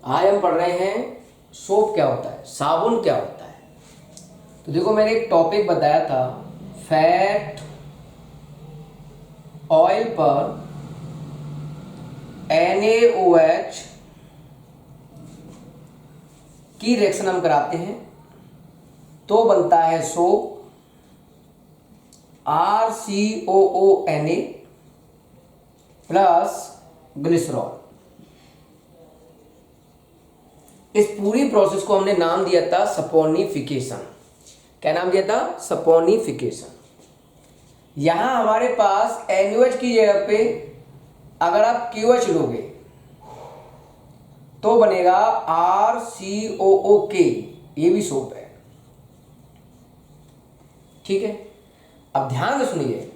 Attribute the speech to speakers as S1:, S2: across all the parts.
S1: आज हम पढ़ रहे हैं सोप क्या होता है, साबुन क्या होता है। तो देखो मैंने एक टॉपिक बताया था, फैट ऑयल पर NaOH की रिएक्शन हम कराते हैं तो बनता है सोप, RCOONA प्लस ग्लिसरॉल। इस पूरी प्रोसेस को हमने नाम दिया था सपोनिफिकेशन। क्या नाम दिया था? सपोनिफिकेशन। यहां हमारे पास NaOH की जगह पे अगर आप QH लोगे तो बनेगा RCOOK, ये भी सोप है। ठीक है, अब ध्यान से सुनिए,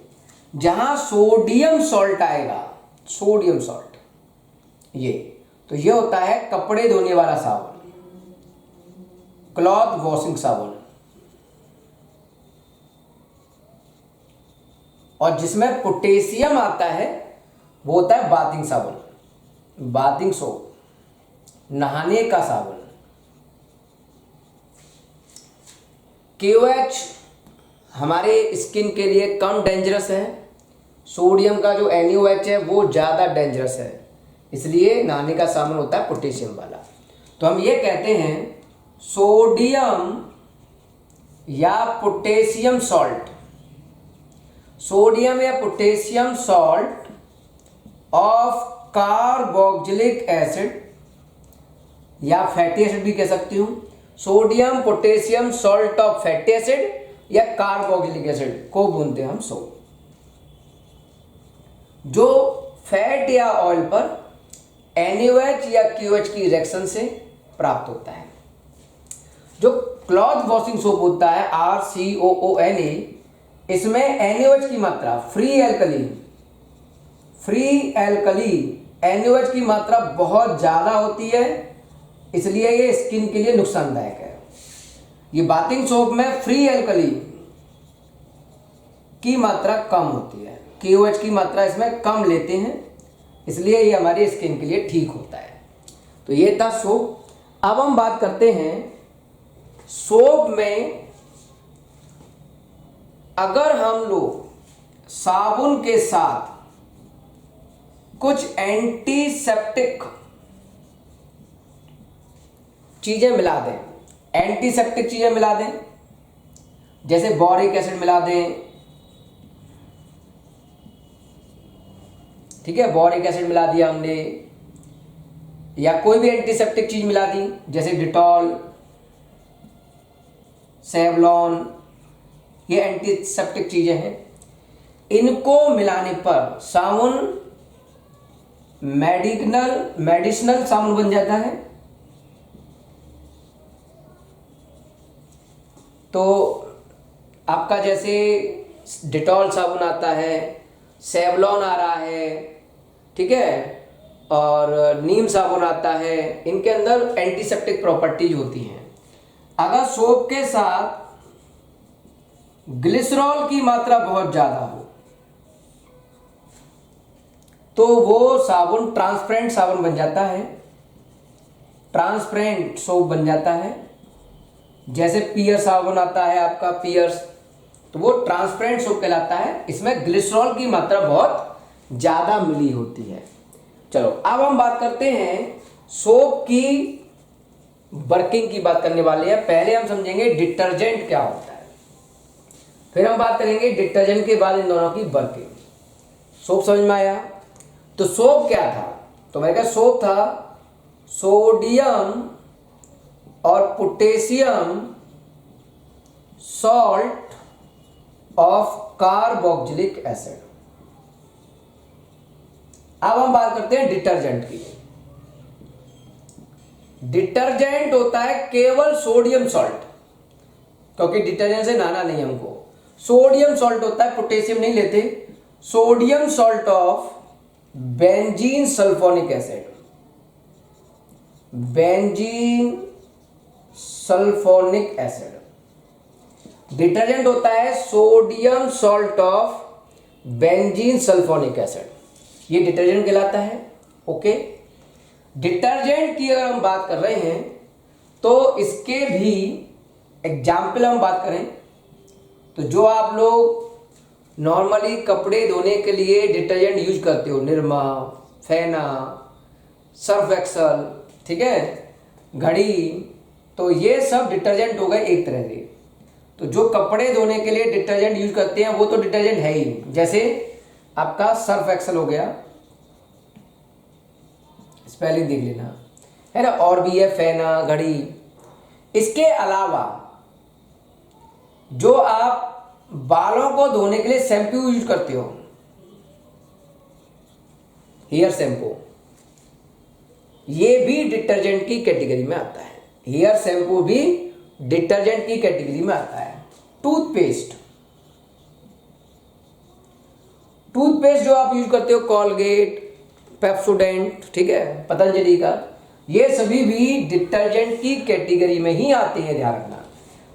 S1: जहां सोडियम सॉल्ट आएगा, सोडियम सॉल्ट ये, तो ये होता है कपड़े धोने वाला साबुन, क्लॉथ वॉशिंग साबुन। और जिसमें पोटेशियम आता है वो होता है बाथिंग साबुन, बाथिंग सोप, नहाने का साबुन। KOH हमारे स्किन के लिए कम डेंजरस है, सोडियम का जो NaOH है वो ज़्यादा डेंजरस है, इसलिए नहाने का साबुन होता है पोटेशियम वाला। तो हम ये कहते हैं सोडियम या पोटेशियम सॉल्ट, सोडियम या potassium salt of carboxylic acid, या फैटी एसिड भी कह सकती हूं, sodium potassium salt of fatty acid या कार्बोक्सिलिक एसिड को बोलते हैं हम सोप, जो फैट या ऑयल पर NaOH या QH की रिएक्शन से प्राप्त होता है। जो क्लॉथ वॉशिंग सोप होता है RCOONA, इसमें NaOH की मात्रा, फ्री एल्कली NaOH की मात्रा बहुत ज्यादा होती है, इसलिए ये स्किन के लिए नुकसानदायक है। ये बाथिंग सोप में फ्री एल्कली की मात्रा कम होती है, KOH की मात्रा इसमें कम लेते हैं, इसलिए ये हमारी स्किन के लिए ठीक होता है। तो ये था सोप। अब हम बात करते हैं सोप में अगर हम लोग साबुन के साथ कुछ एंटीसेप्टिक चीजें मिला दें, एंटीसेप्टिक चीजें मिला दें, जैसे बोरिक एसिड मिला दें, ठीक है, बोरिक एसिड मिला दिया हमने, या कोई भी एंटीसेप्टिक चीज मिला दी जैसे डिटॉल, सेवलॉन, ये एंटीसेप्टिक चीजें हैं। इनको मिलाने पर साबुन मेडिसिनल साबुन बन जाता है। तो आपका जैसे डिटॉल साबुन आता है, सेवलॉन आ रहा है, ठीक है, और नीम साबुन आता है, इनके अंदर एंटीसेप्टिक प्रॉपर्टीज होती हैं। अगर सोप के साथ ग्लिसरॉल की मात्रा बहुत ज्यादा हो तो वो साबुन ट्रांसपेरेंट साबुन बन जाता है, ट्रांसपेरेंट सोप बन जाता है। जैसे पियर्स साबुन आता है आपका, पियर्स, तो वो ट्रांसपेरेंट सोप कहलाता है, इसमें ग्लिसरॉल की मात्रा बहुत ज्यादा मिली होती है। चलो अब हम बात करते हैं सोप की वर्किंग की बात करने वाले हैं। पहले हम समझेंगे डिटर्जेंट क्या होता है, फिर हम बात करेंगे डिटर्जेंट के बाद इन दोनों की वर्किंग। सोप समझ में आया? तो सोप क्या था? तो मैंने कहा सोप था सोडियम और potassium salt of carboxylic acid. अब हम बात करते हैं डिटर्जेंट की। डिटर्जेंट होता है केवल सोडियम सॉल्ट, क्योंकि डिटर्जेंट से नहाना नहीं हमको, सोडियम सॉल्ट होता है, पोटेशियम नहीं लेते, sodium salt of benzene sulphonic acid, benzene sulphonic acid. Detergent होता है sodium salt of benzene sulphonic acid, ये डिटर्जेंट कहलाता है। ओके, डिटर्जेंट की अगर हम बात कर रहे हैं तो इसके भी एग्जाम्पल हम बात करें तो जो आप लोग नॉर्मली कपड़े धोने के लिए डिटर्जेंट यूज करते हो, निरमा, फेना, सर्फ एक्सल, ठीक है, घड़ी, तो ये सब डिटर्जेंट हो गए एक तरह से। तो जो कपड़े धोने के लिए डिटर्जेंट यूज करते हैं वो तो डिटर्जेंट है ही, जैसे आपका सर्फ एक्सल हो गया, स्पेलिंग देख लेना, है ना, और भी है फेना, घड़ी। इसके अलावा जो आप बालों को धोने के लिए शैम्पू यूज करते हो, हेयर शैम्पू, ये भी डिटर्जेंट की कैटेगरी में आता है। हेयर शैम्पू भी डिटर्जेंट की कैटेगरी में आता है। टूथपेस्ट, टूथपेस्ट जो आप यूज करते हो, कॉलगेट, पेप्सोडेंट, ठीक है, पतंजलि का, ये सभी भी डिटर्जेंट की कैटेगरी में ही आते हैं, ध्यान रखना।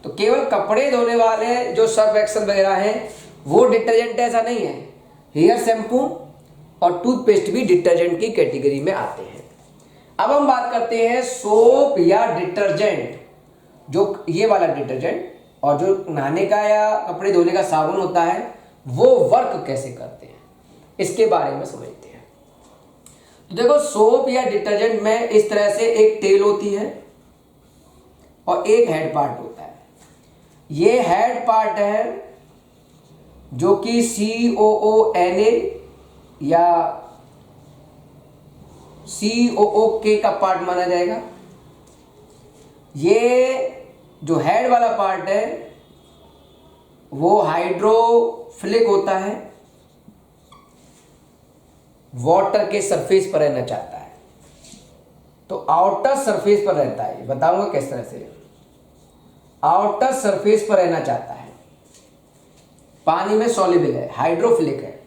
S1: तो केवल कपड़े धोने वाले जो सर्फ एक्सल वगैरह हैं वो डिटर्जेंट ऐसा नहीं है, हेयर शैम्पू और टूथपेस्ट भी डिटर्जेंट की कैटेगरी में आते हैं। अब हम बात करते हैं सोप या डिटर्जेंट, जो ये वाला डिटर्जेंट और जो नहाने का या कपड़े धोने का साबुन होता है वो वर्क कैसे करते हैं, इसके बारे में समझते हैं। तो देखो, सोप या डिटर्जेंट में इस तरह से एक टेल होती है और एक हेड पार्ट होता है। ये हेड पार्ट है जो कि COONA या COOK का पार्ट माना जाएगा। ये जो हेड वाला पार्ट है वो हाइड्रोफिलिक होता है, वाटर के सरफेस पर रहना चाहता है, तो आउटर सरफेस पर रहता है। बताऊंगा किस तरह से। आउटर सरफेस पर रहना चाहता है, पानी में सॉल्युबल है, हाइड्रोफिलिक है।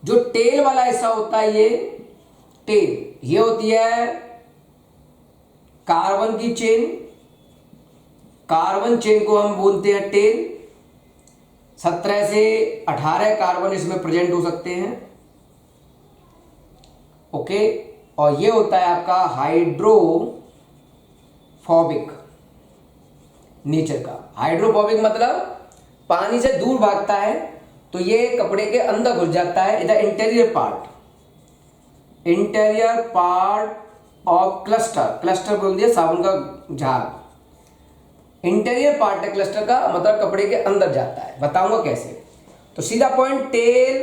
S1: जो टेल वाला हिस्सा होता है, ये टेल, ये होती है कार्बन की चेन। कार्बन चेन को हम बोलते हैं टेल। 17 से 18 कार्बन इसमें प्रेजेंट हो सकते हैं, ओके। और ये होता है आपका हाइड्रोफोबिक नेचर का। हाइड्रोफोबिक मतलब पानी से दूर भागता है, तो ये कपड़े के अंदर घुस जाता है। इधर interior part of cluster, cluster बोल दिया साबुन का झाग, इंटीरियर पार्ट है क्लस्टर का, मतलब कपड़े के अंदर जाता है। बताऊंगा कैसे। तो सीधा पॉइंट, टेल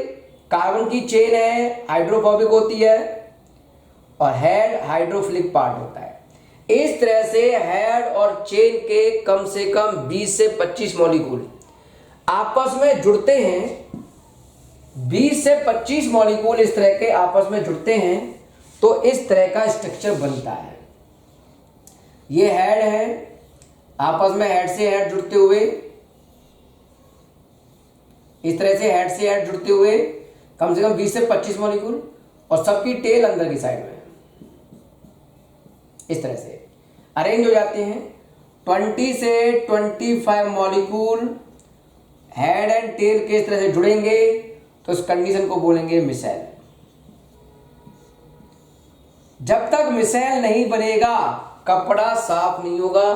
S1: कार्बन की चेन है, हाइड्रोफोबिक होती है, और हेड हाइड्रोफिलिक पार्ट होता है। इस तरह से हेड और चेन के कम से कम 20 से 25 मॉलिक्यूल आपस में जुड़ते हैं। 20 से 25 मॉलिक्यूल इस तरह के आपस में जुड़ते हैं तो इस तरह का स्ट्रक्चर बनता है। ये हेड है, आपस में हेड से हेड जुड़ते हुए, इस तरह से हेड से हेड जुड़ते हुए कम से कम 20 से 25 मॉलिक्यूल, और सबकी टेल अंदर की साइड में इस तरह से अरेंज हो जाते हैं। 20 से 25 मॉलिक्यूल हेड एंड टेल के इस तरह से जुड़ेंगे तो इस कंडीशन को बोलेंगे मिसेल। जब तक मिसेल नहीं बनेगा कपड़ा साफ नहीं होगा,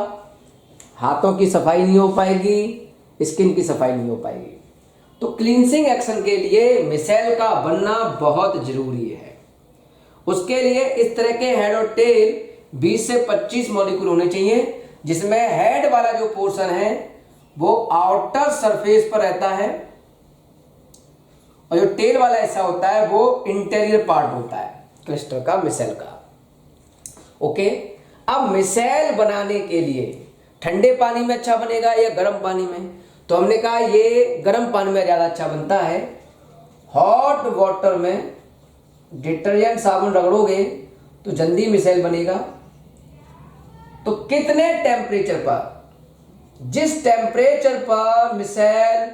S1: हाथों की सफाई नहीं हो पाएगी, स्किन की सफाई नहीं हो पाएगी। तो क्लींसिंग एक्शन के लिए मिसेल का बनना बहुत जरूरी है। उसके लिए इस तरह के हेड और टेल 20 से 25 मॉलिक्यूल होने चाहिए, जिसमें हेड वाला जो पोर्शन है वो आउटर सरफेस पर रहता है और जो टेल वाला हिस्सा होता है वो इंटीरियर पार्ट होता है क्लस्टर का, मिसेल का, ओके। अब मिसेल बनाने के लिए ठंडे पानी में अच्छा बनेगा या गर्म पानी में? तो हमने कहा ये गर्म पानी में ज्यादा अच्छा बनता है। हॉट वाटर में डिटर्जेंट साबुन रगड़ोगे तो जल्दी मिसेल बनेगा। तो कितने टेम्परेचर पर? जिस टेम्परेचर पर मिसेल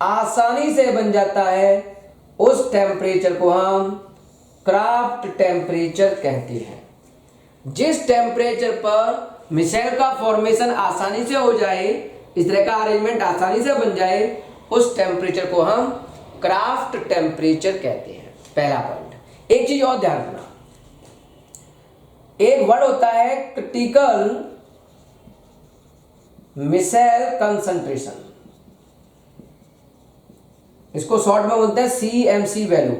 S1: आसानी से बन जाता है उस टेम्परेचर को हम क्राफ्ट टेम्परेचर कहते हैं। जिस टेम्परेचर पर मिसेल का फॉर्मेशन आसानी से हो जाए, इस तरह का अरेंजमेंट आसानी से बन जाए, उस टेम्परेचर को हम क्राफ्ट टेम्परेचर कहते हैं। पहला पॉइंट। एक चीज और ध्यान रखना, एक वर्ड होता है क्रिटिकल मिसेल कंसंट्रेशन, इसको शॉर्ट में बोलते हैं CMC value.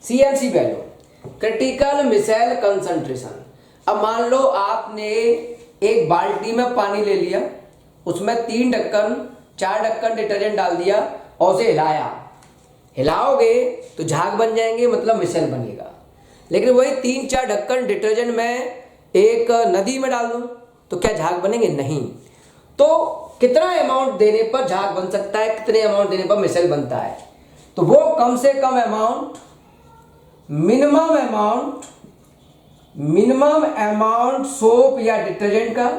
S1: CMC value critical micelle concentration. अब मान लो आपने एक बाल्टी में पानी ले लिया, उसमें 3 ढक्कन 4 ढक्कन डिटर्जेंट डाल दिया और उसे हिलाया। हिलाओगे तो झाग बन जाएंगे, मतलब मिसेल बनेगा। लेकिन वही 3-4 ढक्कन डिटर्जेंट में एक नदी में डाल दो तो क्या झाग बनेंगे? नहीं। तो कितना अमाउंट देने पर झाग बन सकता है, कितने अमाउंट देने पर मिसेल बनता है? तो वो कम से कम अमाउंट, मिनिमम अमाउंट सोप या डिटर्जेंट का,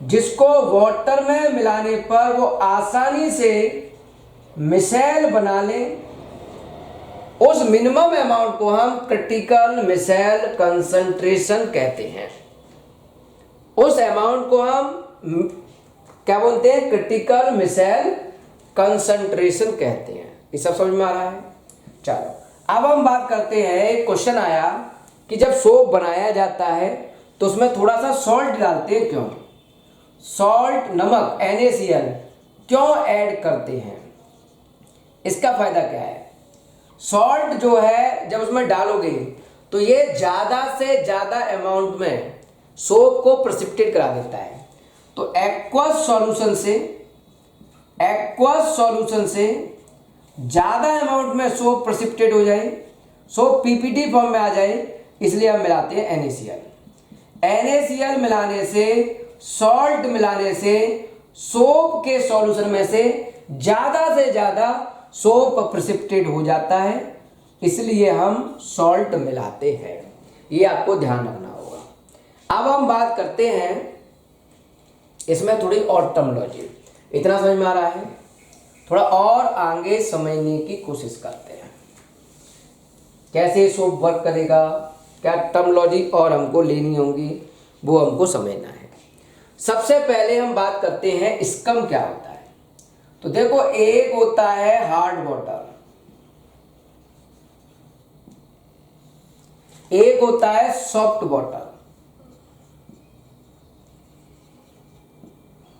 S1: जिसको वाटर में मिलाने पर वो आसानी से मिसेल बना ले, उस मिनिमम अमाउंट को हम क्रिटिकल मिसेल कंसंट्रेशन कहते हैं। उस अमाउंट को हम क्या बोलते हैं? क्रिटिकल मिसेल कंसंट्रेशन कहते हैं। ये सब समझ में आ रहा है? चलो अब हम बात करते हैं, एक क्वेश्चन आया कि जब सोप बनाया जाता है तो उसमें थोड़ा सा सॉल्ट डालते हैं, क्यों? सॉल्ट, नमक, NaCl क्यों ऐड करते हैं? इसका फायदा क्या है? सॉल्ट जो है जब उसमें डालोगे तो ये ज्यादा से ज्यादा अमाउंट में सोप को प्रेसिपिटेट करा देता है। तो एक्वस सॉल्यूशन से ज्यादा अमाउंट में सोप प्रेसिपिटेट हो जाए, सोप PPT फॉर्म में आ जाए, इसलिए हम मिलाते हैं NaCl मिलाने से, सॉल्ट मिलाने से सोप के सॉल्यूशन में से ज्यादा सोप प्रेसिपिटेट हो जाता है, इसलिए हम सॉल्ट मिलाते हैं। ये आपको ध्यान रखना होगा। अब हम बात करते हैं इसमें थोड़ी और टर्मिनोलॉजी। इतना समझ में आ रहा है? थोड़ा और आगे समझने की कोशिश करते हैं, कैसे सोप वर्क करेगा, क्या टर्मिनोलॉजी और हमको लेनी होगी, वो हमको समझना है। सबसे पहले हम बात करते हैं स्कम क्या होता है। तो देखो, एक होता है हार्ड वाटर, एक होता है सॉफ्ट वाटर।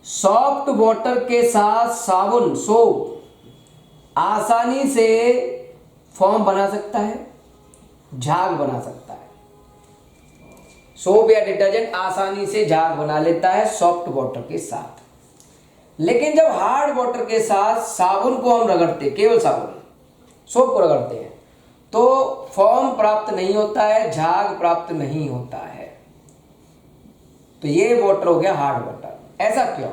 S1: सॉफ्ट वाटर के साथ साबुन, सोप आसानी से फॉर्म बना सकता है, झाग बना सकता है। सोप या डिटर्जेंट आसानी से झाग बना लेता है सॉफ्ट वाटर के साथ। लेकिन जब हार्ड वाटर के साथ साबुन को हम रगड़ते, केवल साबुन, सोप को रगड़ते हैं, तो फॉर्म प्राप्त नहीं होता है, झाग प्राप्त नहीं होता है। तो ये वाटर हो गया हार्ड वाटर। ऐसा क्यों?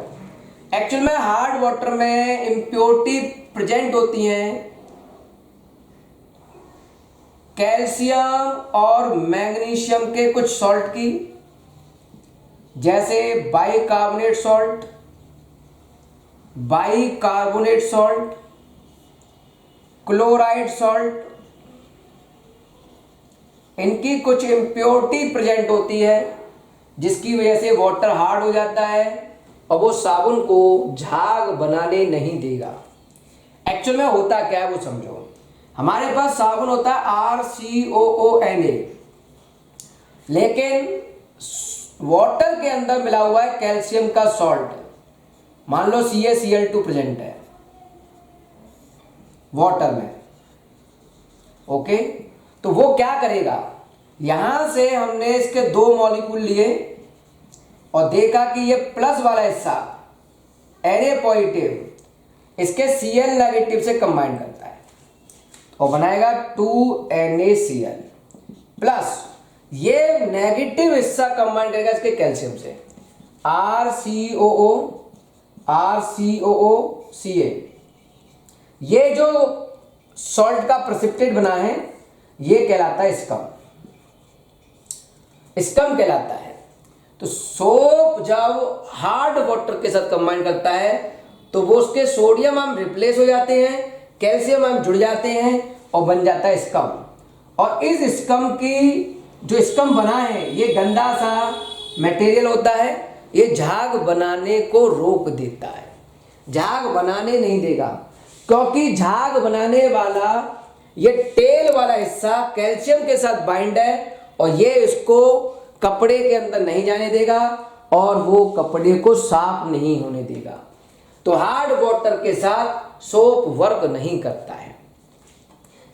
S1: एक्चुअल में हार्ड वाटर में इम्प्योरिटी प्रेजेंट होती हैं, कैल्शियम और मैग्नीशियम के कुछ सॉल्ट की, जैसे बाइकार्बोनेट सॉल्ट, क्लोराइड सॉल्ट, इनकी कुछ इम्प्योरिटी प्रेजेंट होती है, जिसकी वजह से वाटर हार्ड हो जाता है और वो साबुन को झाग बनाने नहीं देगा। एक्चुअल में होता क्या है वो समझो। हमारे पास साबुन होता है RCOONA, लेकिन वाटर के अंदर मिला हुआ है कैल्शियम का सॉल्ट, मान लो CaCl2 प्रेजेंट है वाटर में। ओके, तो वो क्या करेगा, यहां से हमने इसके 2 मॉलिक्यूल लिए और देखा कि ये प्लस वाला हिस्सा Na पॉजिटिव इसके Cl नेगेटिव से कंबाइन करता है और बनाएगा 2NaCl प्लस ये नेगेटिव हिस्सा कंबाइन करेगा इसके कैल्शियम से RCOOCA। ये जो सॉल्ट का प्रेसिपिटेट बना है ये कहलाता है स्कम कहलाता है। तो सोप जब हार्ड वाटर के साथ कंबाइन करता है तो वो उसके सोडियम आयन रिप्लेस हो जाते हैं, कैल्शियम आयन जुड़ जाते हैं और बन जाता है स्कम। और इस स्कम की जो स्कम बना है ये गंदा सा मटेरियल होता है, ये झाग बनाने को रोक देता है, झाग बनाने नहीं देगा। क्योंकि झाग बनाने वाला ये टेल वाला हिस्सा कैल्शियम के साथ बाइंड है और ये इसको कपड़े के अंदर नहीं जाने देगा और वो कपड़े को साफ नहीं होने देगा। तो हार्ड वाटर के साथ सोप वर्क नहीं करता है।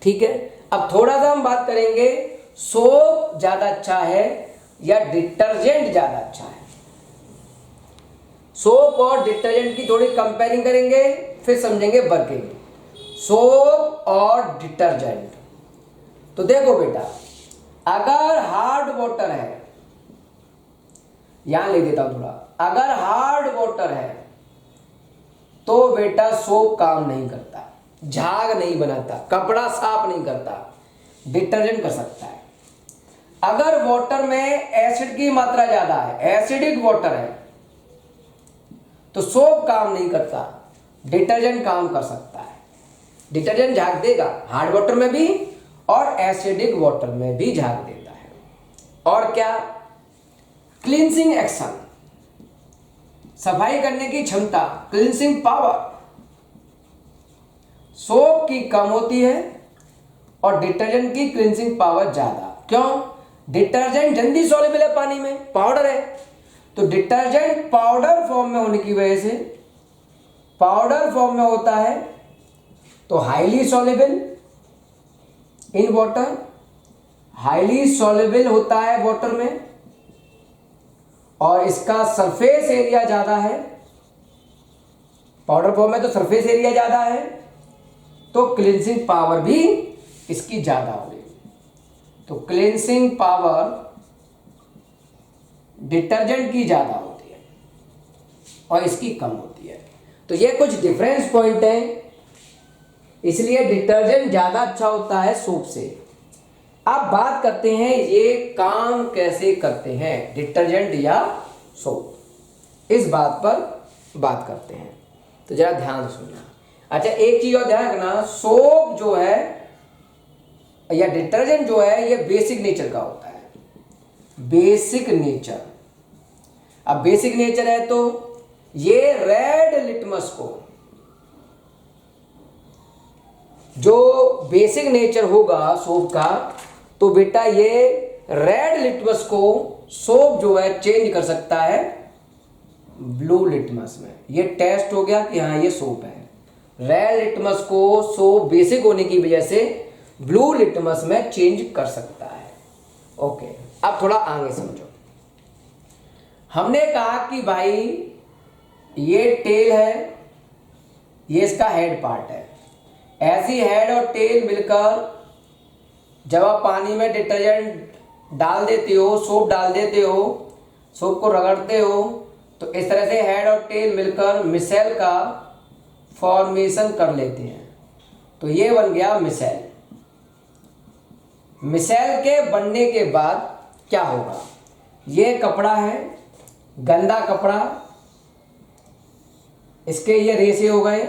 S1: ठीक है, अब थोड़ा सा हम बात करेंगे सोप ज्यादा अच्छा है या डिटर्जेंट ज्यादा अच्छा है। सोप और डिटर्जेंट की थोड़ी कंपेयरिंग करेंगे, फिर समझेंगे वर्किंग। सोप और डिटर्जेंट, तो देखो बेटा, अगर हार्ड वाटर है, यहां ले देता हूं थोड़ा, अगर हार्ड वाटर है तो बेटा सोप काम नहीं करता, झाग नहीं बनाता, कपड़ा साफ नहीं करता, डिटर्जेंट कर सकता है। अगर वाटर में एसिड की मात्रा ज्यादा है, एसिडिक वाटर है, तो सोप काम नहीं करता, डिटर्जेंट काम कर सकता है। डिटर्जेंट झाग देगा हार्ड वाटर में भी और एसिडिक वाटर में भी झाग देता है। और क्या, क्लींजिंग एक्शन, सफाई करने की क्षमता, क्लींजिंग पावर सोप की कम होती है और डिटर्जेंट की क्लींजिंग पावर ज्यादा। क्यों? डिटर्जेंट जल्दी सॉल्युबल है पानी में, पाउडर है, तो डिटर्जेंट पाउडर फॉर्म में होने की वजह से, पाउडर फॉर्म में होता है तो highly soluble in water, highly soluble होता है वाटर में और इसका सरफेस एरिया ज्यादा है। पाउडर फॉर्म में तो सरफेस एरिया ज्यादा है, तो क्लींजिंग पावर भी इसकी ज्यादा होगी। तो क्लींजिंग पावर डिटर्जेंट की ज्यादा होती है और इसकी कम होती है। तो ये कुछ डिफरेंस पॉइंट है, इसलिए डिटर्जेंट ज्यादा अच्छा होता है सोप से। अब बात करते हैं ये काम कैसे करते हैं, डिटर्जेंट या सोप, इस बात पर बात करते हैं। तो जरा ध्यान से सुनना। अच्छा, एक चीज और ध्यान रखना, सोप जो है या डिटर्जेंट जो है ये बेसिक नेचर का होता है, बेसिक नेचर। अब बेसिक नेचर है तो ये रेड लिटमस को, जो बेसिक नेचर होगा सोप का, तो बेटा ये रेड लिटमस को सोप जो है चेंज कर सकता है ब्लू लिटमस में। ये टेस्ट हो गया कि हाँ ये सोप है। रेड लिटमस को सोप बेसिक होने की वजह से ब्लू लिटमस में चेंज कर सकता है। ओके, अब थोड़ा आगे समझो। हमने कहा कि भाई ये टेल है, ये इसका हेड पार्ट है। ऐसी हेड और टेल मिलकर जब आप पानी में डिटर्जेंट डाल देते हो, सोप डाल देते हो, सोप को रगड़ते हो, तो इस तरह से हेड और टेल मिलकर मिसेल का फॉर्मेशन कर लेते हैं। तो ये बन गया मिसेल। मिसेल के बनने के बाद क्या होगा, ये कपड़ा है, गंदा कपड़ा, इसके ये रेशे हो गए,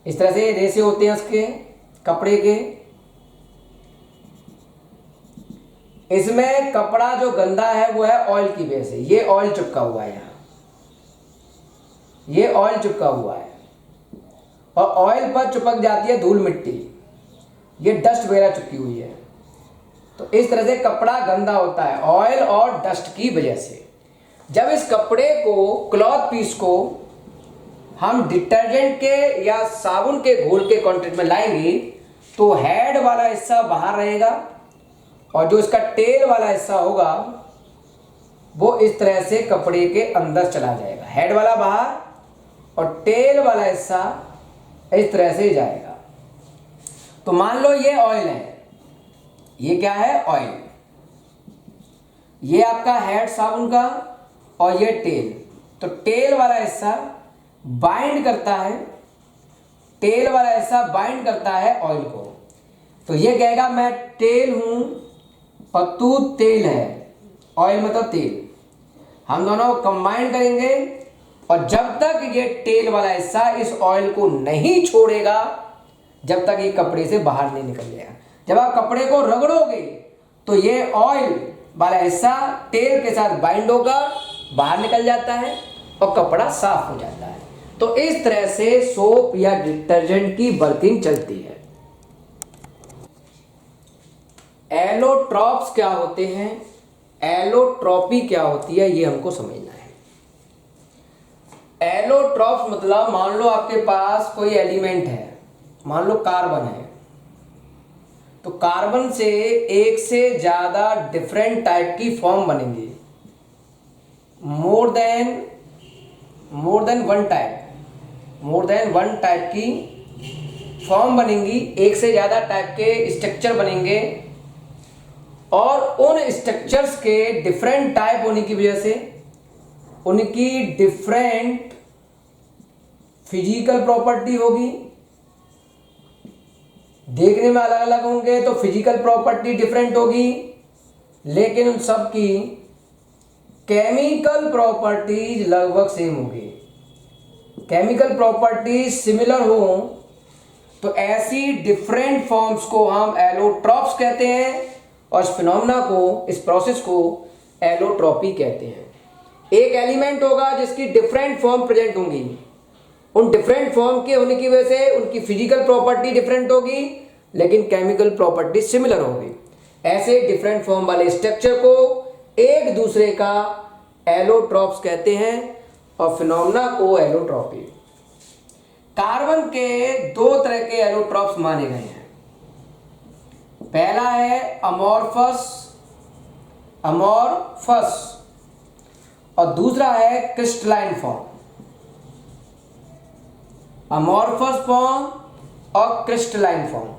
S1: इस तरह से रेशे होते हैं उसके कपड़े के। इसमें कपड़ा जो गंदा है वो है ऑयल की वजह से, ये ऑयल चिपका हुआ है, यहाँ ये ऑयल चिपका हुआ है और ऑयल पर चिपक जाती है धूल मिट्टी, ये डस्ट वगैरह चिपकी हुई है। तो इस तरह से कपड़ा गंदा होता है ऑयल और डस्ट की वजह से। जब इस कपड़े को, क्लॉथ पीस को हम डिटर्जेंट के या साबुन के घोल के कॉन्टेक्ट में लाएंगे तो हेड वाला हिस्सा बाहर रहेगा और जो इसका टेल वाला हिस्सा होगा वो इस तरह से कपड़े के अंदर चला जाएगा। हेड वाला बाहर और टेल वाला हिस्सा इस तरह से जाएगा। तो मान लो ये ऑयल है, ये क्या है, ऑयल, ये आपका हेड साबुन का और ये टेल। तो टेल वाला हिस्सा बाइंड करता है, टेल वाला हिस्सा बाइंड करता है ऑयल को। तो ये कहेगा मैं टेल हूं और तू तेल है, ऑयल मतलब तेल। हम दोनों कंबाइन करेंगे और जब तक ये टेल वाला हिस्सा इस ऑयल को नहीं छोड़ेगा, जब तक ये कपड़े से बाहर नहीं निकल जाएगा। जब आप कपड़े को रगड़ोगे तो ये ऑयल वाला हिस्सा टेल के साथ बाइंड होगा, बाहर निकल जाता है और कपड़ा साफ हो जाता है। तो इस तरह से सोप या डिटर्जेंट की वर्किंग चलती है। एलोट्रॉप्स क्या होते हैं, एलोट्रॉपी क्या होती है, ये हमको समझना है। एलोट्रॉप्स मतलब मान लो आपके पास कोई एलिमेंट है, मान लो कार्बन है, तो कार्बन से एक से ज्यादा डिफरेंट टाइप की फॉर्म बनेंगी, मोर देन वन टाइप की फॉर्म बनेंगी, एक से ज्यादा टाइप के स्ट्रक्चर बनेंगे, और उन स्ट्रक्चर्स के डिफरेंट टाइप होने की वजह से उनकी डिफरेंट फिजिकल प्रॉपर्टी होगी, देखने में अलग अलग होंगे तो फिजिकल प्रॉपर्टी डिफरेंट होगी, लेकिन उन सब की केमिकल प्रॉपर्टीज लगभग सेम होगी। केमिकल प्रॉपर्टीज सिमिलर हो तो ऐसी डिफरेंट फॉर्म्स को हम एलोट्रॉप्स कहते हैं, और इस फिनोमेना को, इस प्रोसेस को एलोट्रॉपी कहते हैं। एक एलिमेंट होगा जिसकी डिफरेंट फॉर्म प्रेजेंट होंगी, उन डिफरेंट फॉर्म के होने की वजह से उनकी फिजिकल प्रॉपर्टी डिफरेंट होगी, लेकिन केमिकल प्रॉपर्टी सिमिलर होगी। ऐसे डिफरेंट फॉर्म वाले स्ट्रक्चर को एक दूसरे का एलोट्रॉप्स कहते हैं, और फिनोमेना को एलोट्रॉपी। कार्बन के दो तरह के एलोट्रॉप्स माने गए हैं। पहला है अमोर्फस और दूसरा है क्रिस्टलाइन फॉर्म। अमोर्फस फॉर्म और क्रिस्टलाइन फॉर्म।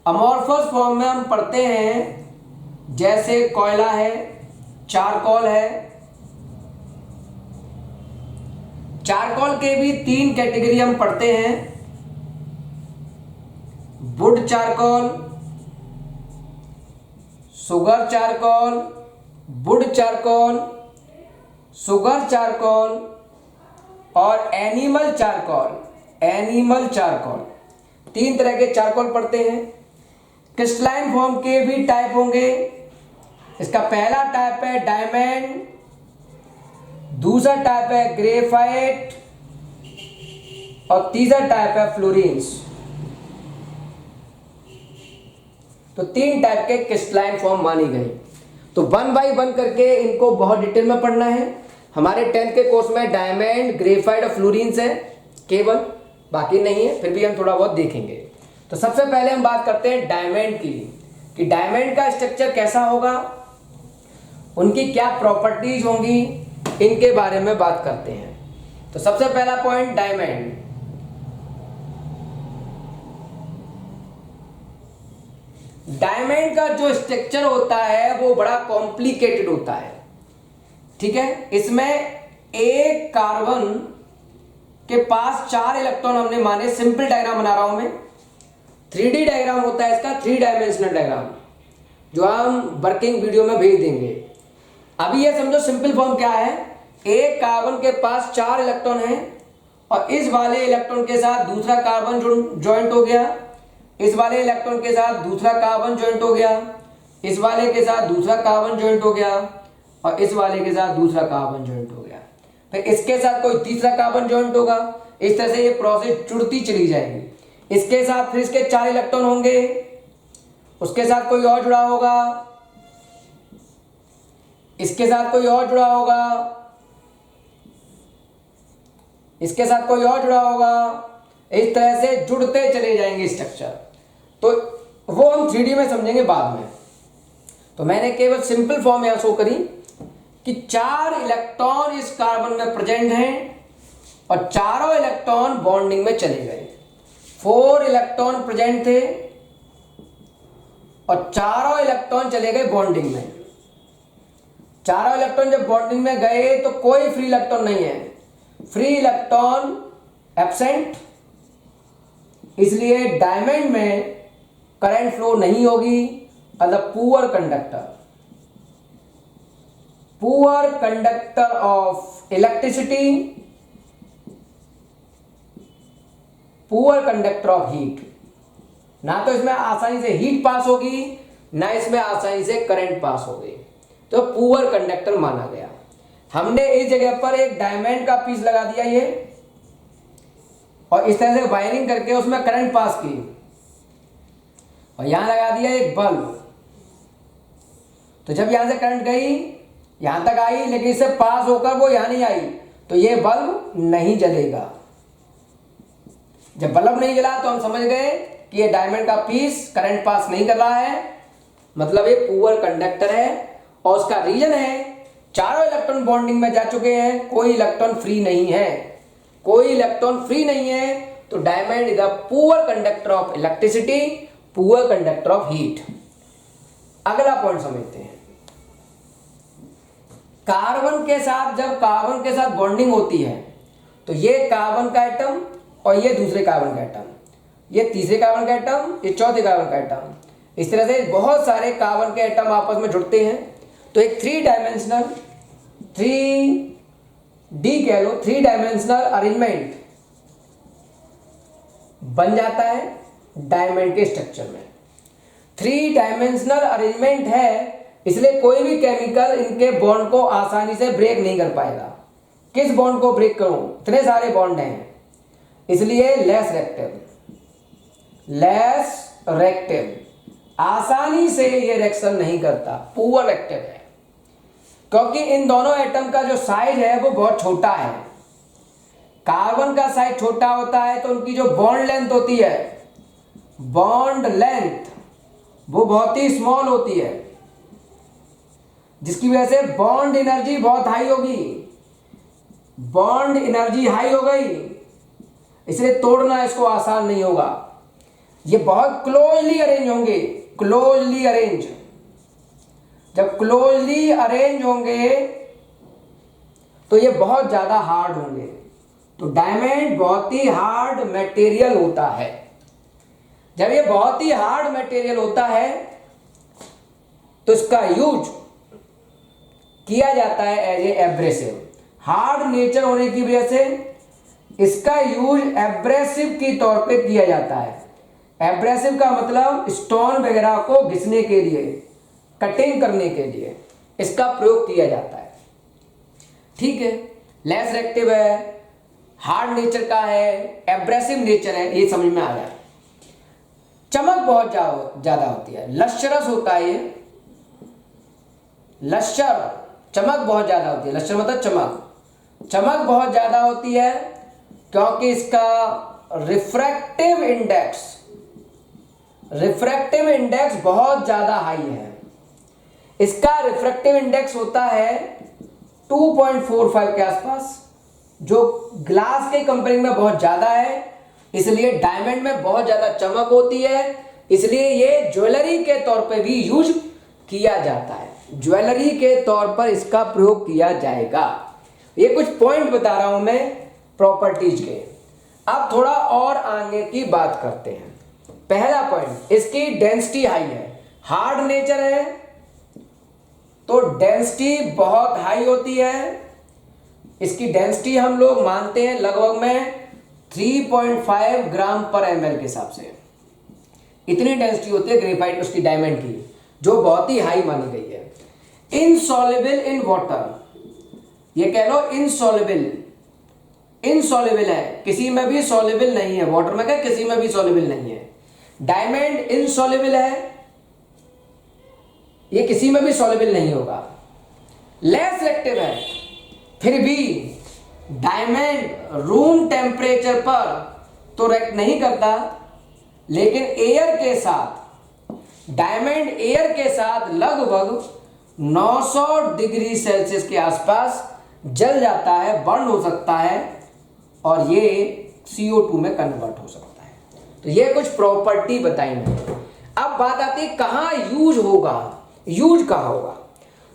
S1: अमोर्फस फॉर्म में हम पढ़ते हैं जैसे कोयला है, चारकोल है। चारकोल के भी 3 कैटेगरी हम पढ़ते हैं, would charcoal, sugar charcoal, would charcoal, sugar charcoal और एनिमल चारकोल। 3 तरह के चारकोल पढ़ते हैं। क्रिस्टलाइन फॉर्म के भी टाइप होंगे। इसका पहला टाइप है डायमंड, दूसरा टाइप है ग्रेफाइट और तीसरा टाइप है फ्लोरीन्स। तो 3 टाइप के क्रिस्टलाइन फॉर्म मानी गई। तो 1 बाय 1 करके इनको बहुत डिटेल में पढ़ना है। हमारे 10th के कोर्स में डायमंड, ग्रेफाइट और फ्लोरीन्स है केवल, बाकी नहीं है, फिर भी हम थोड़ा बहुत देखेंगे। तो सबसे पहले हम बात करते हैं डायमंड की, कि डायमंड का स्ट्रक्चर कैसा होगा, उनकी क्या प्रॉपर्टीज होंगी, इनके बारे में बात करते हैं। तो सबसे पहला पॉइंट डायमंड। डायमंड का जो स्ट्रक्चर होता है वो बड़ा कॉम्प्लिकेटेड होता है, ठीक है। इसमें एक कार्बन के पास 4 इलेक्ट्रॉन हमने माने। सिंपल डायग्राम बना रहा हूं मैं, 3D डायग्राम होता है इसका, 3 डायमेंशनल डायग्राम, जो हम वर्किंग वीडियो में भेज देंगे। अभी ये समझो सिंपल फॉर्म क्या है। एक कार्बन के पास 4 इलेक्ट्रॉन है और इस वाले इलेक्ट्रॉन के साथ दूसरा कार्बन ज्वाइंट हो गया, इस वाले इलेक्ट्रॉन के साथ दूसरा कार्बन ज्वाइंट हो गया, इस वाले के साथ दूसरा कार्बन ज्वाइंट हो गया और इस वाले के साथ दूसरा कार्बन ज्वाइंट हो गया, फिर इसके साथ कोई तीसरा कार्बन ज्वाइंट होगा। इस तरह से ये प्रोसेस जुड़ती चली जाएगी। इसके साथ फिर इसके 4 इलेक्ट्रॉन होंगे, उसके साथ कोई और जुड़ा होगा, इसके साथ कोई और जुड़ा होगा, इसके साथ कोई और जुड़ा होगा। इस तरह से जुड़ते चले जाएंगे स्ट्रक्चर। तो वो हम 3D में समझेंगे बाद में। तो मैंने केवल सिंपल फॉर्म यहां शो करी कि 4 इलेक्ट्रॉन इस कार्बन में प्रेजेंट हैं और चारों इलेक्ट्रॉन बॉन्डिंग में चले गए। 4 इलेक्ट्रॉन प्रेजेंट थे और चारों इलेक्ट्रॉन चले गए बॉन्डिंग में। चारों इलेक्ट्रॉन जब बॉन्डिंग में गए तो कोई फ्री इलेक्ट्रॉन नहीं है, फ्री इलेक्ट्रॉन एब्सेंट, इसलिए डायमंड में करंट फ्लो नहीं होगी। Poor conductor of electricity, poor conductor of heat. ना तो इसमें आसानी से हीट पास होगी, ना इसमें आसानी से करंट पास होगी, तो पुअर कंडक्टर माना गया। हमने इस जगह पर एक डायमंड का पीस लगा दिया ये, और इस तरह से वायरिंग करके उसमें करंट पास की, और यहां लगा दिया एक बल्ब। तो जब यहां से करंट गई, यहां तक आई, लेकिन इससे पास होकर वो यहां नहीं आई, तो ये बल्ब नहीं जलेगा। जब बल्ब नहीं जला तो हम समझ गए कि ये डायमंड का पीस करंट पास नहीं कर रहा है, मतलब ये पुअर कंडक्टर है। और उसका रीजन है चारों इलेक्ट्रॉन बॉन्डिंग में जा चुके हैं, कोई इलेक्ट्रॉन फ्री नहीं है, कोई इलेक्ट्रॉन फ्री नहीं है। तो diamond is a poor conductor of electricity, poor conductor of heat. अगला पॉइंट समझते हैं। कार्बन के साथ, जब कार्बन के साथ बॉन्डिंग होती है तो ये कार्बन का एटम और ये दूसरे कार्बन का एटम, ये तीसरे कार्बन का एटम, ये चौथे कार्बन का एटम, इस तरह से बहुत सारे कार्बन के एटम आपस में जुड़ते हैं। तो एक 3 डायमेंशनल 3D कह लो, 3 डायमेंशनल अरेंजमेंट बन जाता है डायमंड के स्ट्रक्चर में। 3 डायमेंशनल अरेंजमेंट है, इसलिए कोई भी केमिकल इनके बॉन्ड को आसानी से ब्रेक नहीं कर पाएगा। किस बॉन्ड को ब्रेक करूं, इतने सारे बॉन्ड हैं, इसलिए लेस रेक्टिव, आसानी से ये रिएक्शन नहीं करता, पुअर रेक्टिव है। क्योंकि इन दोनों एटम का जो साइज है वो बहुत छोटा है। कार्बन का साइज छोटा होता है तो उनकी जो बॉन्ड लेंथ होती है, बॉन्ड लेंथ वो बहुत ही स्मॉल होती है, जिसकी वजह से बॉन्ड एनर्जी बहुत हाई होगी। बॉन्ड एनर्जी हाई हो गई, इसलिए तोड़ना इसको आसान नहीं होगा। ये बहुत क्लोजली अरेंज होंगे, क्लोजली अरेंज। जब क्लोजली अरेंज होंगे तो ये बहुत ज्यादा हार्ड होंगे। तो डायमंड बहुत ही हार्ड मटेरियल होता है। जब ये बहुत ही हार्ड मटेरियल होता है तो इसका यूज किया जाता है as a abrasive. Hard nature होने की वजह से इसका यूज एब्रेसिव के तौर पे किया जाता है। एब्रेसिव का मतलब स्टोन वगैरह को घिसने के लिए, कटिंग करने के लिए इसका प्रयोग किया जाता है। ठीक है, लेस रेक्टिव है, हार्ड नेचर का है, एब्रेसिव नेचर है, ये समझ में आ जाए। चमक बहुत ज्यादा होती है, लश्चरस होता है ये, लश्चर, चमक बहुत ज्यादा होती है। लश्चर मतलब चमक बहुत ज्यादा होती है क्योंकि इसका रिफ्रैक्टिव इंडेक्स बहुत ज्यादा हाई है। इसका रिफ्रैक्टिव इंडेक्स होता है 2.45 के आसपास, जो ग्लास के कंपेयरिंग में बहुत ज्यादा है। इसलिए डायमंड में बहुत ज्यादा चमक होती है, इसलिए ये ज्वेलरी के तौर पे भी यूज किया जाता है। ज्वेलरी के तौर पर इसका प्रयोग किया जाएगा। ये कुछ पॉइंट बता रहा हूं मैं प्रॉपर्टीज के। अब थोड़ा और आगे की बात करते हैं। पहला पॉइंट, इसकी डेंसिटी हाई है, हार्ड नेचर है तो डेंसिटी बहुत हाई होती है। इसकी डेंसिटी हम लोग मानते हैं लगभग में 3.5 ग्राम पर ml के हिसाब से। इतनी डेंसिटी होती है ग्रेफाइट उसकी डायमंड की, जो बहुत ही हाई मानी गई है। इनसॉल्युबल इन वाटर, ये कह लो इनसॉल्युबल है, किसी में भी सॉल्युबल नहीं है। वाटर में क्या, किसी में भी सॉल्युबल नहीं है। डायमंड इनसॉल्युबल है, ये किसी में भी सॉल्युबल नहीं होगा। लेस रिएक्टिव है, फिर भी डायमंड रूम टेम्परेचर पर तो रिएक्ट नहीं करता, लेकिन एयर के साथ, डायमंड एयर के साथ लगभग 900 डिग्री सेल्सियस के आसपास जल जाता है, बर्न हो सकता है और ये CO2 में कन्वर्ट हो सकता है। तो ये कुछ प्रॉपर्टी बताई मैंने। अब बात आती है कहां यूज होगा, यूज कहां होगा।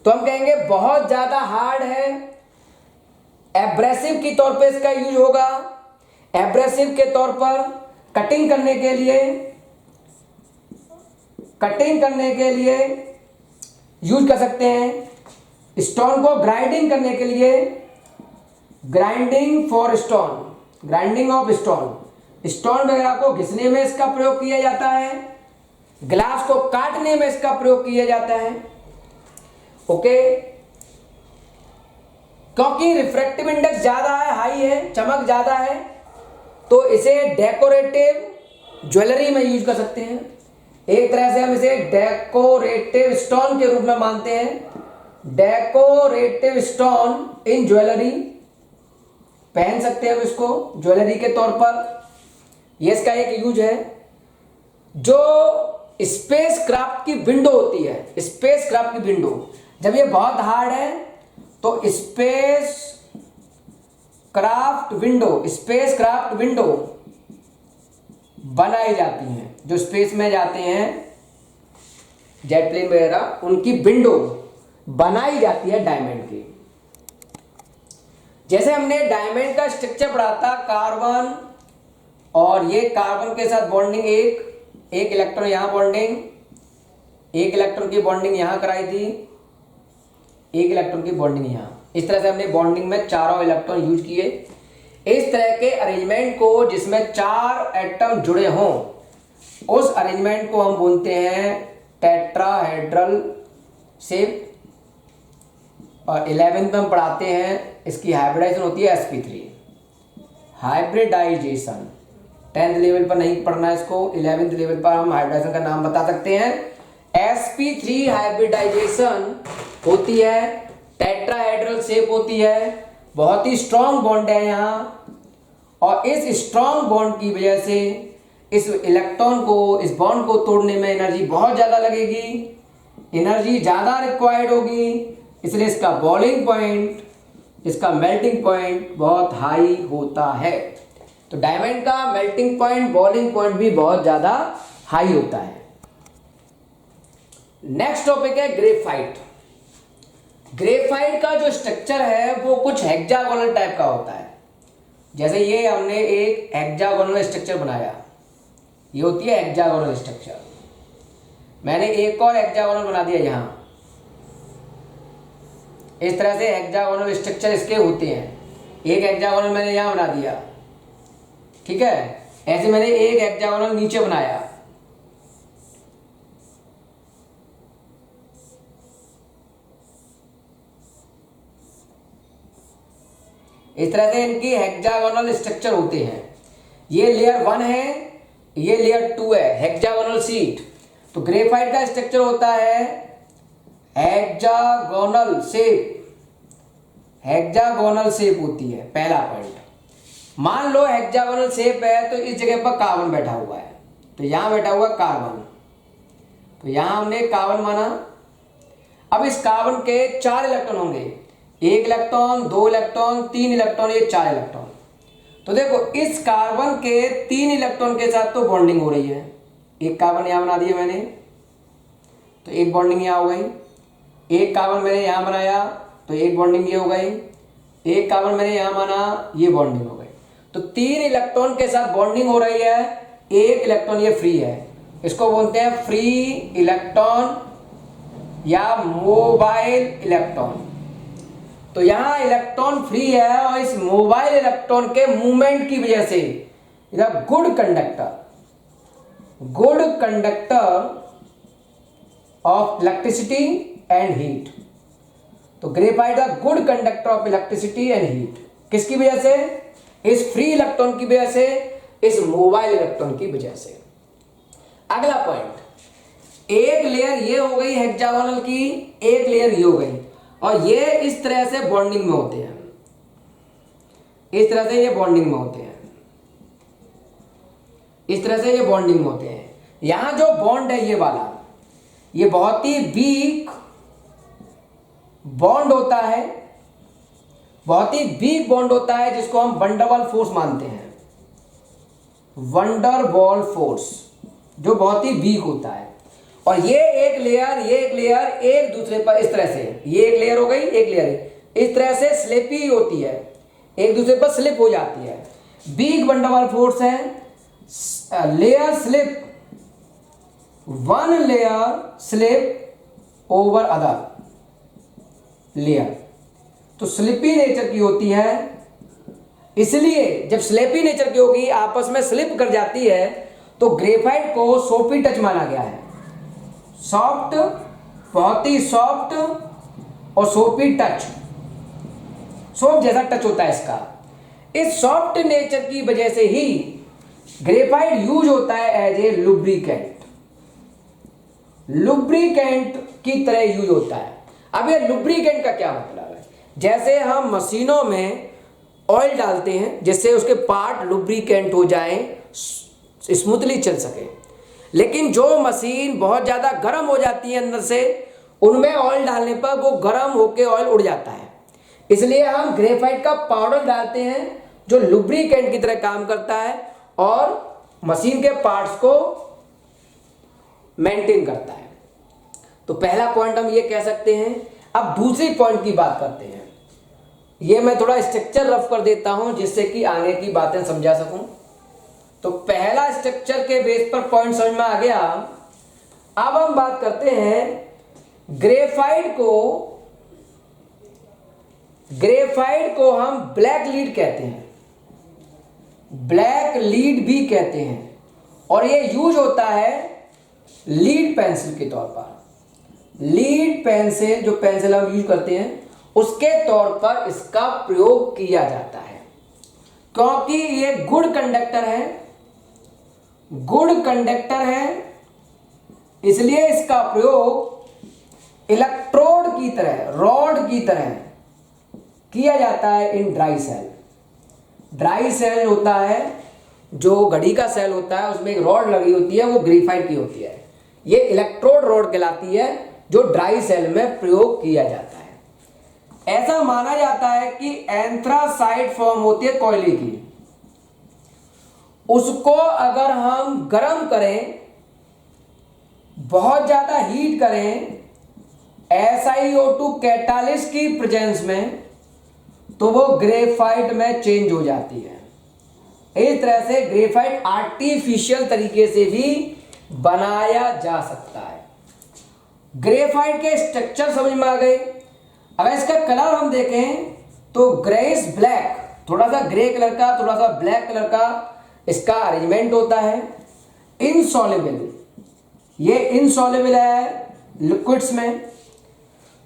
S1: तो हम कहेंगे बहुत ज्यादा हार्ड है, एब्रेसिव के तौर पे इसका यूज होगा। एब्रेसिव के तौर पर कटिंग करने के लिए यूज कर सकते हैं। स्टोन को ग्राइंडिंग करने के लिए, ग्राइंडिंग ऑफ स्टोन वगैरह को घिसने में इसका प्रयोग किया जाता है। ग्लास को काटने में इसका प्रयोग किया जाता है। ओके, क्योंकि रिफ्रैक्टिव इंडेक्स ज्यादा है, हाई है, चमक ज्यादा है, तो इसे डेकोरेटिव ज्वेलरी में यूज कर सकते हैं। एक तरह से हम इसे डेकोरेटिव स्टोन के रूप में मानते हैं, डेकोरेटिव स्टोन इन ज्वेलरी, पहन सकते हैं हम इसको ज्वेलरी के तौर पर। ये इसका एक यूज है। जो स्पेस क्राफ्ट की विंडो होती है, स्पेस क्राफ्ट की विंडो, जब ये बहुत हार्ड है तो स्पेस क्राफ्ट विंडो बनाई जाती हैं। जो स्पेस में जाते हैं जेट प्लेन वगैरह, उनकी विंडो बनाई जाती है डायमंड की। जैसे हमने डायमंड का स्ट्रक्चर पढ़ा था, कार्बन, और ये कार्बन के साथ बॉन्डिंग, एक इलेक्ट्रॉन यहां बॉन्डिंग, एक इलेक्ट्रॉन की बॉन्डिंग यहां कराई थी, एक इलेक्ट्रॉन की बॉन्डिंग यहां। इस तरह से हमने बॉन्डिंग में चारों इलेक्ट्रॉन यूज किए। इस तरह के अरेंजमेंट को जिसमें 4 एटम जुड़े हों, उस अरेंजमेंट को हम बोलते हैं टेट्राहेड्रल शेप। और 11th में हम पढ़ाते हैं, इसकी हाइब्रिडाइजेशन होती है sp3, हाइब्रिडाइजेशन। 10th लेवल पर नहीं पढ़ना है इसको, 11th लेवल पर हम हाइब्रिडाइजेशन का नाम बता सकते हैं। sp3 हाइब्रिडाइजेशन होती है, टेट्राहेड्रल शेप होती है, बहुत ही स्ट्रॉन्ग बॉन्ड है यहाँ, और इस स्ट्रॉन्ग बॉन्ड की वजह से इस इलेक्ट्रॉन को, इस बॉन्ड को तोड़ने में एनर्जी बहुत ज्यादा लगेगी, एनर्जी ज्यादा रिक्वायर्ड होगी, इसलिए इसका बॉइलिंग पॉइंट, इसका मेल्टिंग पॉइंट बहुत हाई होता है। तो डायमंड का मेल्टिंग पॉइंट, बॉइलिंग पॉइंट भी बहुत ज्यादा हाई होता है। नेक्स्ट टॉपिक है ग्रेफाइट। ग्रेफाइट का जो स्ट्रक्चर है वो कुछ हेक्सागोनल टाइप का होता है। जैसे ये हमने एक हेक्सागोनल स्ट्रक्चर बनाया, ये होती है हेक्सागोनल स्ट्रक्चर। मैंने एक और हेक्सागोनल बना दिया यहां। इस तरह से हेक्सागोनल स्ट्रक्चर इसके होते हैं। एक हेक्सागोनल मैंने यहां बना दिया, ठीक है। ऐसे मैंने एक हेक्सागोनल नीचे बनाया, इस तरह से इनकी हेक्सागोनल स्ट्रक्चर होते हैं। ये लेयर 1 है, ये लेयर 2 है, हेक्सागोनल शीट। तो ग्रेफाइट का स्ट्रक्चर होता है हेक्सागोनल शेप, हेक्सागोनल शेप होती है। पहला पॉइंट, मान लो हेक्सागोनल शेप है तो इस जगह पर कार्बन बैठा हुआ है, तो यहां बैठा हुआ कार्बन, तो यहां हमने कार्बन माना। अब इस कार्बन के 4 इलेक्ट्रॉन होंगे, 1 इलेक्ट्रॉन, 2 इलेक्ट्रॉन, 3 इलेक्ट्रॉन, ये 4 इलेक्ट्रॉन। तो देखो इस कार्बन के 3 इलेक्ट्रॉन के साथ तो बॉन्डिंग हो रही है। एक कार्बन यहां बना दिया मैंने, तो एक बॉन्डिंग यहां हो गई। एक कार्बन मैंने यहां बनाया, तो एक बॉन्डिंग ये हो गई। एक कार्बन मैंने यहां माना, ये बॉन्डिंग हो गई। तो 3 इलेक्ट्रॉन के साथ बॉन्डिंग हो रही है, एक इलेक्ट्रॉन ये फ्री है। इसको बोलते हैं फ्री इलेक्ट्रॉन या मोबाइल इलेक्ट्रॉन। तो यहां इलेक्ट्रॉन फ्री है और इस मोबाइल इलेक्ट्रॉन के मूवमेंट की वजह से इधर good conductor of electricity and heat. तो graphite a good conductor of electricity and heat. किसकी वजह से? इस फ्री इलेक्ट्रॉन की वजह से, इस मोबाइल इलेक्ट्रॉन की वजह से। अगला पॉइंट, एक लेयर ये हो गई हेक्सागोनल की, एक लेयर ये हो गई, और ये इस तरह से बॉन्डिंग में होते हैं। इस तरह से ये बॉन्डिंग में होते हैं, इस तरह से ये बॉन्डिंग में होते हैं। यहां जो बॉन्ड है ये वाला, ये बहुत ही वीक बॉन्ड होता है, बहुत ही वीक बॉन्ड होता है, जिसको हम वंडरवॉल फोर्स मानते हैं। वंडरवॉल फोर्स जो बहुत ही वीक होता है। और ये एक लेयर एक दूसरे पर इस तरह से, ये एक लेयर हो गई, एक लेयर इस तरह से स्लिपी होती है, एक दूसरे पर स्लिप हो जाती है। वीक वंडरवॉल फोर्स है। Layer slip, one layer slip over other layer, तो स्लिपी नेचर की होती है। इसलिए जब स्लिपी नेचर की होगी, आपस में स्लिप कर जाती है, तो ग्रेफाइट को सोपी टच माना गया है। सॉफ्ट, बहुत ही सॉफ्ट और सोपी टच, सोप जैसा टच होता है इसका। इस सॉफ्ट नेचर की वजह से ही ग्रेफाइट यूज होता है एज ए लुब्रिकेंट। लुब्रिकेंट की तरह यूज होता है। अब ये लुब्रिकेंट का क्या मतलब है? जैसे हम मशीनों में ऑयल डालते हैं जिससे उसके पार्ट लुब्रिकेंट हो जाएं, स्मूथली चल सके, लेकिन जो मशीन बहुत ज़्यादा गर्म हो जाती है अंदर से, उनमें ऑयल डालने पर वो गर्म होकर ऑयल उड़ जाता है। इसलिए हम ग्रेफाइट का पाउडर डालते हैं जो लुब्रिकेंट की तरह काम करता है और मशीन के पार्ट्स को मेंटेन करता है। तो पहला पॉइंट हम ये कह सकते हैं। अब दूसरी पॉइंट की बात करते हैं। ये मैं थोड़ा स्ट्रक्चर रफ कर देता हूं जिससे कि आगे की बातें समझा सकूं। तो पहला स्ट्रक्चर के बेस पर पॉइंट समझ में आ गया। अब हम बात करते हैं ग्रेफाइट को हम ब्लैक लीड कहते हैं, ब्लैक लीड भी कहते हैं, और ये यूज होता है लीड पेंसिल के तौर पर। लीड पेंसिल, जो पेंसिल हम यूज करते हैं, उसके तौर पर इसका प्रयोग किया जाता है क्योंकि ये गुड कंडक्टर है, इसलिए इसका प्रयोग इलेक्ट्रोड की तरह, रॉड की तरह किया जाता है in dry cell. Dry cell होता है, जो घड़ी का सेल होता है, उसमें एक रॉड लगी होती है, वो ग्रेफाइट की होती है। ये इलेक्ट्रोड रॉड कहलाती है जो ड्राई सेल में प्रयोग किया जाता है। ऐसा माना जाता है कि एंथ्रासाइट फॉर्म होती है कोयले की, उसको अगर हम गर्म करें, बहुत ज्यादा हीट करें SiO2 कैटालिस्ट की प्रेजेंस में, तो वो ग्रेफाइट में चेंज हो जाती है। इस तरह से ग्रेफाइट आर्टिफिशियल तरीके से भी बनाया जा सकता है। ग्रेफाइट के स्ट्रक्चर समझ में आ गए। अगर इसका कलर हम देखें तो ग्रेइश ब्लैक, थोड़ा सा ग्रे कलर का, थोड़ा सा ब्लैक कलर का इसका अरेंजमेंट होता है। इनसॉल्युबल, ये इनसॉल्युबल है लिक्विड्स में।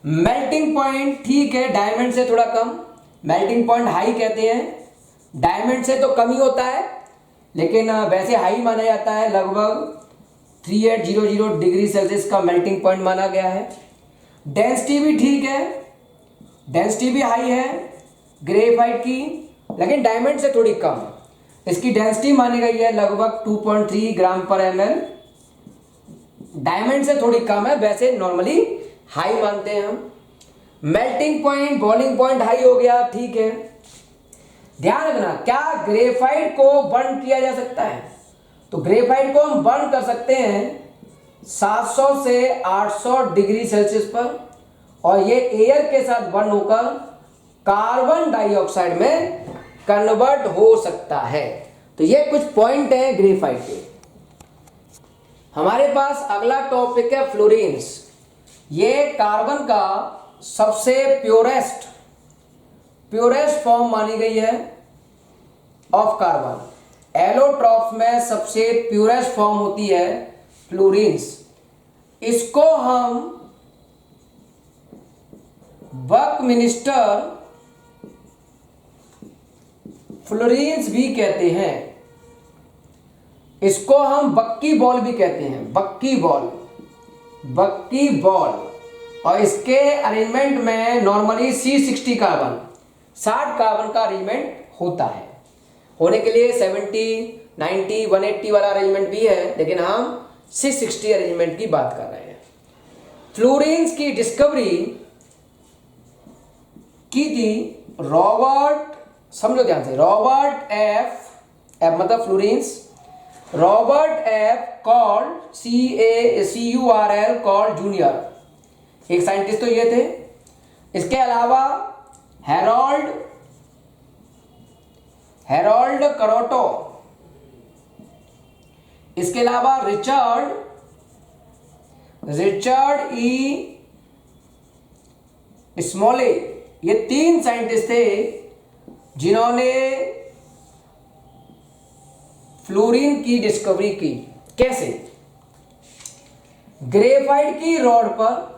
S1: मेल्टिंग पॉइंट ठीक है, डायमंड से थोड़ा कम, मेल्टिंग पॉइंट हाई कहते हैं, डायमंड से तो कम ही होता है, लेकिन वैसे हाई माना जाता है। लगभग 3800 डिग्री सेल्सियस का मेल्टिंग पॉइंट माना गया है। डेंसिटी भी ठीक है, डेंसिटी भी हाई है ग्रेफाइट की, लेकिन डायमंड से थोड़ी कम। इसकी डेंसिटी मानी गई है लगभग 2.3 ग्राम पर ml, डायमंड से थोड़ी कम है, वैसे नॉर्मली हाई मानते हैं हम। Melting point, boiling point high हो गया, ठीक है। ध्यान रखना, क्या ग्रेफाइट को बर्न किया जा सकता है? तो ग्रेफाइट को हम बर्न कर सकते हैं 700 से 800 डिग्री सेल्सियस पर, और ये एयर के साथ बर्न होकर कार्बन डाइऑक्साइड में कन्वर्ट हो सकता है। तो ये कुछ पॉइंट है ग्रेफाइट के। हमारे पास अगला टॉपिक है फ्लोरीन्स। ये कार्बन का सबसे प्योरेस्ट फॉर्म मानी गई है ऑफ कार्बन। एलोट्रॉप्स में सबसे प्योरेस्ट फॉर्म होती है फ्लोरीन्स। इसको हम बकमिंस्टर फ्लोरीन्स भी कहते हैं। इसको हम बक्की बॉल भी कहते हैं, बक्की बॉल। और इसके अरेंजमेंट में नॉर्मली C60 कार्बन, 60 कार्बन का अरेंजमेंट होता है। होने के लिए 70, 90, 180 वाला अरेंजमेंट भी है, लेकिन हम C60 अरेंजमेंट की बात कर रहे हैं। फ्लोरीन्स की डिस्कवरी की थी रॉबर्ट, समझो ध्यान से, रॉबर्ट एफ मतलब fluorines, Robert F called CURL called junior, एक साइंटिस्ट तो ये थे। इसके अलावा हेरोल्ड करोटो, इसके अलावा रिचर्ड ई स्मॉले, ये 3 साइंटिस्ट थे जिन्होंने फ्लोरीन की डिस्कवरी की। कैसे? ग्रेफाइट की रॉड पर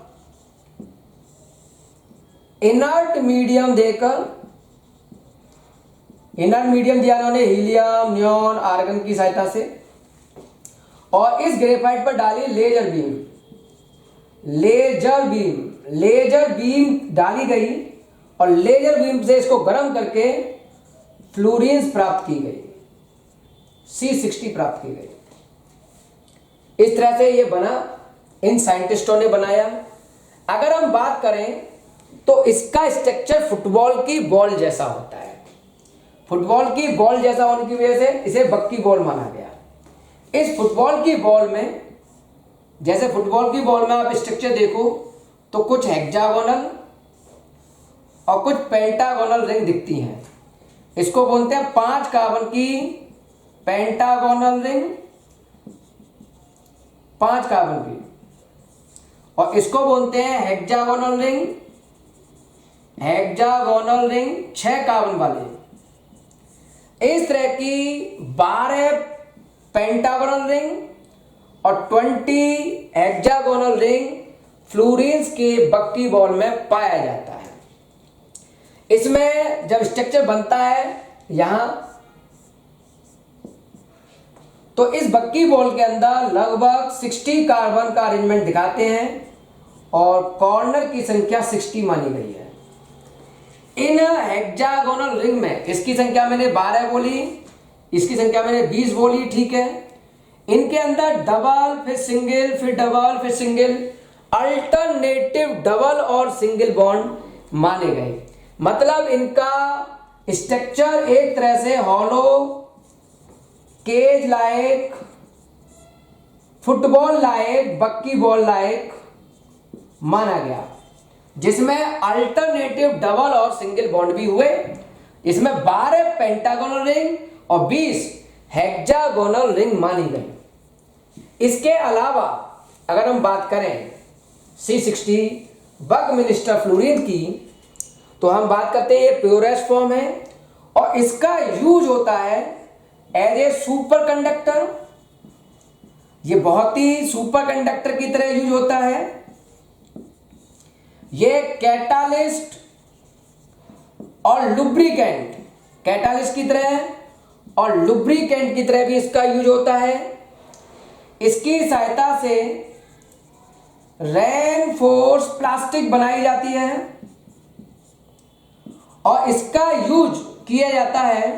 S1: इनर्ट मीडियम देकर, इनर्ट मीडियम दिया उन्होंने हीलियम, नियॉन, आर्गन की सहायता से, और इस ग्रेफाइट पर डाली लेजर बीम। लेजर बीम डाली गई और लेजर बीम से इसको गर्म करके फ्लोरेंस प्राप्त की गई, C60 प्राप्त की गई। इस तरह से ये बना, इन साइंटिस्टों ने बनाया। अगर हम बात करें तो इसका स्ट्रक्चर फुटबॉल की बॉल जैसा होता है। फुटबॉल की बॉल जैसा होने की वजह से इसे बक्की बॉल माना गया। इस फुटबॉल की बॉल में, जैसे फुटबॉल की बॉल में आप स्ट्रक्चर देखो तो कुछ हेक्सागोनल और कुछ पेंटागोनल रिंग दिखती हैं। इसको बोलते हैं 5 कार्बन की पेंटागोनल रिंग, 5 कार्बन की, और इसको बोलते हैं हेक्सागोनल रिंग, 6 कार्बन वाले। इस तरह की 12 पेंटागोनल रिंग और 20 हेक्सागोनल रिंग फ्लोरेंस के बक्की बॉल में पाया जाता है। इसमें जब स्ट्रक्चर बनता है यहां, तो इस बक्की बॉल के अंदर लगभग 60 कार्बन का अरेंजमेंट दिखाते हैं और कॉर्नर की संख्या 60 मानी गई है। इन हेक्सागोनल रिंग में इसकी संख्या मैंने 12 बोली, इसकी संख्या मैंने 20 बोली, ठीक है। इनके अंदर डबल, फिर सिंगल, फिर डबल, फिर सिंगल, अल्टरनेटिव डबल और सिंगल बॉन्ड माने गए। मतलब इनका स्ट्रक्चर एक तरह से hollow, cage like, football like, bucky ball like माना गया, जिसमें अल्टरनेटिव डबल और सिंगल बॉन्ड भी हुए। इसमें 12 पेंटागोनल रिंग और 20 हेक्सागोनल रिंग मानी गई। इसके अलावा अगर हम बात करें C60 बकमिंस्टर फ्लोरीन की, तो हम बात करते हैं ये प्योरेस्ट फॉर्म है और इसका यूज होता है एज ए सुपर कंडक्टर। ये बहुत ही सुपर कंडक्टर की तरह यूज होता है। ये कैटालिस्ट और लुब्रिकेंट, कैटालिस्ट की तरह और लुब्रिकेंट की तरह भी इसका यूज होता है। इसकी सहायता से रेनफोर्स प्लास्टिक बनाई जाती है और इसका यूज किया जाता है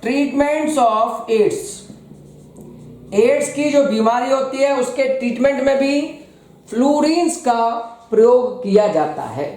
S1: ट्रीटमेंट्स ऑफ एड्स की जो बीमारी होती है उसके ट्रीटमेंट में भी फ्लोरीन्स का प्रयोग किया जाता है।